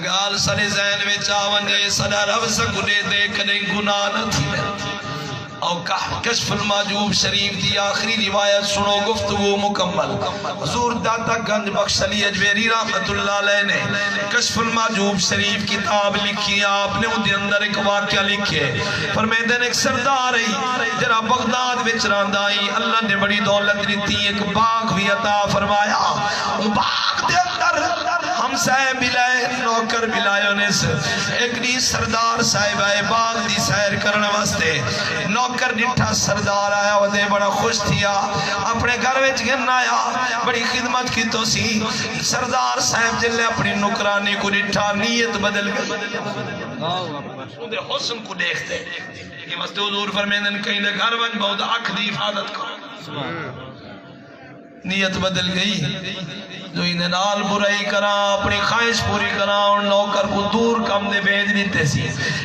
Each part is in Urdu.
گال سارے ذہن میں چاونے سدا رب سکنے دے کنے گناہ نہ تھی اور کشف المحجوب شریف دی آخری روایت سنو گفتگو مکمل حضور داتا گنج بخش علی اجمیری رحمت اللہ علیہ نے کشف المحجوب شریف کتاب لکھی آپ نے ان دے اندر ایک واقعہ لکھے فرمیدن ایک سردار ہی جرا بغداد وچ راندائی اللہ نے بڑی دولت دیتی ایک باغ بھی عطا فرمایا باغ دے اندر ہم صاحب بلائے نوکر بلائے نے ایک نی سردار صاحب آئے باغ دی سیر کرنے واسطے نوکر ڈٹھا سردار آیا ودے بڑا خوش تھیا اپنے گھر وچ گھرنا آیا بڑی خدمت کی تو سی سردار صاحب جلے اپنی نکرانی کو ڈٹھا نیت بدل گئی ان دے حسن کو دیکھتے یہ واسطے حضور فرمیدن کہیں دے گھر وچ بہت آنکھ دی حفاظت کرو نیت بدل گئی جو انہیں نال برائی کرا اپنی خواہش پوری کرا اور نوکر کو دور کم دے بھیج دیتے سی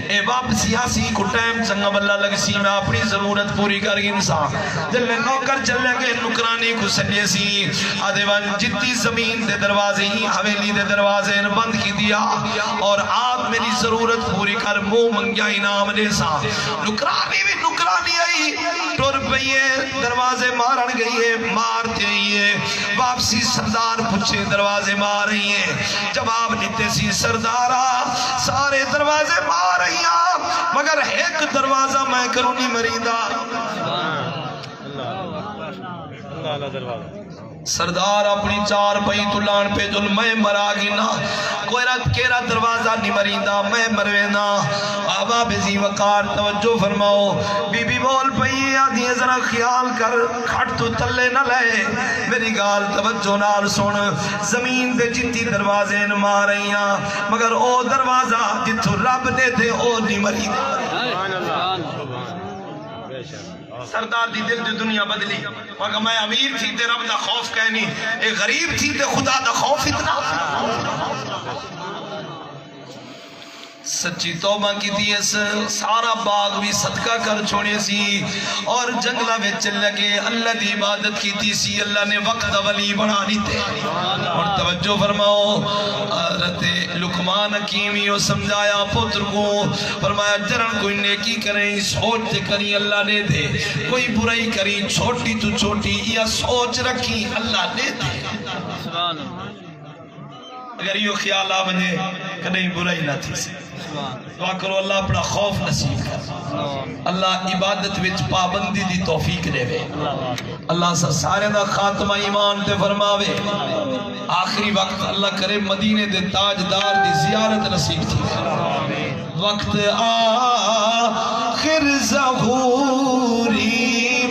اے واپسی آسی کو ٹائم چنگا بلہ لگ سی میں اپنی ضرورت پوری کر گی انسان جلے نوکر چلے گئے نکرانی کو سلے سی آدھے وان جتی زمین دے دروازے ہی حویلی دے دروازے بند کی دیا اور آپ میری ضرورت پوری کر مو منگیا انعام دے سا نکرانی بھی نکرانی آئی ٹور پئیے دروازے مارن گئی ہے مارتے ہی ہے واپسی سردار پوچھے دروازے مار رہی ہیں جواب دیتے سی سردارہ سارے دروازے مار رہی ہیں مگر ایک دروازہ میں کرونی مریدہ سردار اپنی چار پئی تلان پہ جل میں مرا گینا کوئی رات کیرا دروازہ نہیں مریندہ میں مروینا آبا بزی وقار توجہ فرماؤ بی بی بول پئی آدھی ذرا خیال کر کھٹ تو تلے نہ لے میری گال توجہ نال سن زمین دے جتی دروازے نہ مار رہی ہیں مگر او دروازہ جتو رب دے تھے او نہیں مریندہ سردار دی دل دی دنیا بدلی مگر میں امیر تھی تے رب دا خوف کہنی اے غریب تھی تے خدا دا خوف اتنا سچی توبہ کی تھی اس سارا باغ بھی صدقہ کر چھوڑے سی اور جنگلہ میں چل لگے اللہ دی عبادت کی تھی سی اللہ نے وقت ولی بنا لیتے اور توجہ فرماؤ حضرت لقمان حکیمی وہ سمجھایا پتر کو فرمایا جرن کوئی نیکی کریں سوچ کریں اللہ نے دے کوئی برائی کریں چھوٹی تو چھوٹی یا سوچ رکھی اللہ نے دے اگر یہ خیال آمنے کہ نہیں برائی نہ تھی سے دعا کرو اللہ اپنا خوف نصیب کر اللہ عبادت وچ پابندی دی توفیق دے وے اللہ سارے دا خاتمہ ایمان تے فرماوے آخری وقت اللہ کرے مدینے دے تاجدار دی زیارت نصیب تھی وقت آخر ظہوری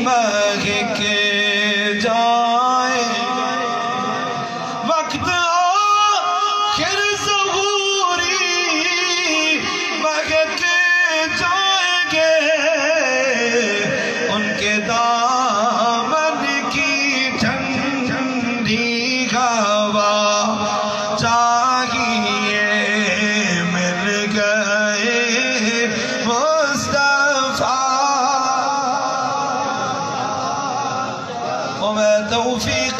مہک جائے وقت آخر ظہوری مہک جائیں گے ان کے دامن کی ٹھنڈی ہوا چاہیے مل گئے مصطفیٰ اور میں توفیق